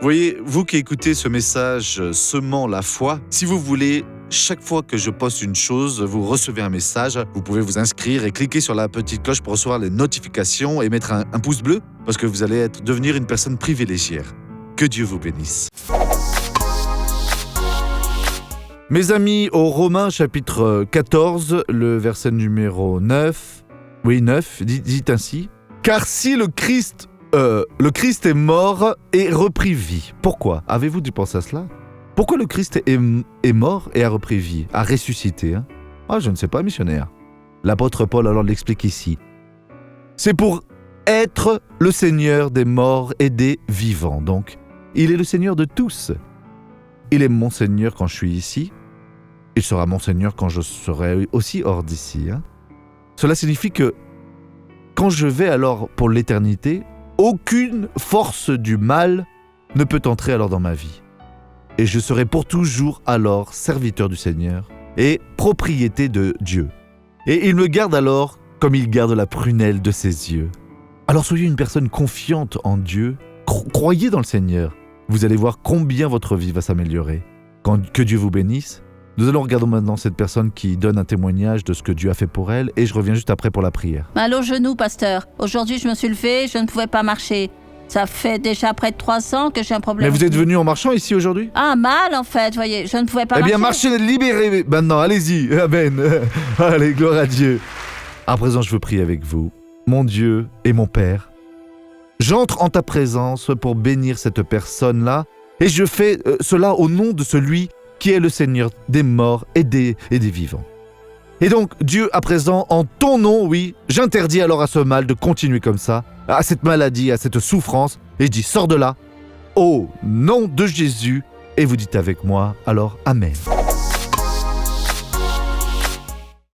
Vous voyez, vous qui écoutez ce message semant la foi, si vous voulez, chaque fois que je poste une chose, vous recevez un message, vous pouvez vous inscrire et cliquer sur la petite cloche pour recevoir les notifications et mettre un pouce bleu parce que vous allez devenir une personne privilégiée. Que Dieu vous bénisse. Mes amis, au Romains chapitre 14, le verset numéro 9, dit ainsi, « Car si le Christ est mort et repris vie. » Pourquoi ? Avez-vous dû penser à cela ? Pourquoi le Christ est mort et a repris vie, a ressuscité ? Je ne sais pas, missionnaire. L'apôtre Paul alors l'explique ici. C'est pour être le Seigneur des morts et des vivants. Donc, il est le Seigneur de tous. Il est mon Seigneur quand je suis ici. Il sera mon Seigneur quand je serai aussi hors d'ici. Cela signifie que quand je vais alors pour l'éternité, aucune force du mal ne peut entrer alors dans ma vie. Et je serai pour toujours alors serviteur du Seigneur et propriété de Dieu. Et il me garde alors comme il garde la prunelle de ses yeux. Alors soyez une personne confiante en Dieu, croyez dans le Seigneur. Vous allez voir combien votre vie va s'améliorer. Que Dieu vous bénisse. Nous allons regarder maintenant cette personne qui donne un témoignage de ce que Dieu a fait pour elle et je reviens juste après pour la prière. Mal au genou, pasteur. Aujourd'hui, je me suis levée, je ne pouvais pas marcher. Ça fait déjà près de 3 ans que j'ai un problème. Mais vous êtes venu en marchant ici aujourd'hui ? Mal en fait, voyez, je ne pouvais pas marcher. Eh bien, marchez, libérez maintenant, allez-y, amen. Allez, gloire à Dieu. À présent, je veux prier avec vous. Mon Dieu et mon Père, j'entre en ta présence pour bénir cette personne-là et je fais cela au nom de celui qui est le Seigneur des morts et des vivants. Et donc, Dieu, à présent, en ton nom, oui, j'interdis alors à ce mal de continuer comme ça, à cette maladie, à cette souffrance, et je dis, sors de là, au nom de Jésus, et vous dites avec moi, alors, Amen.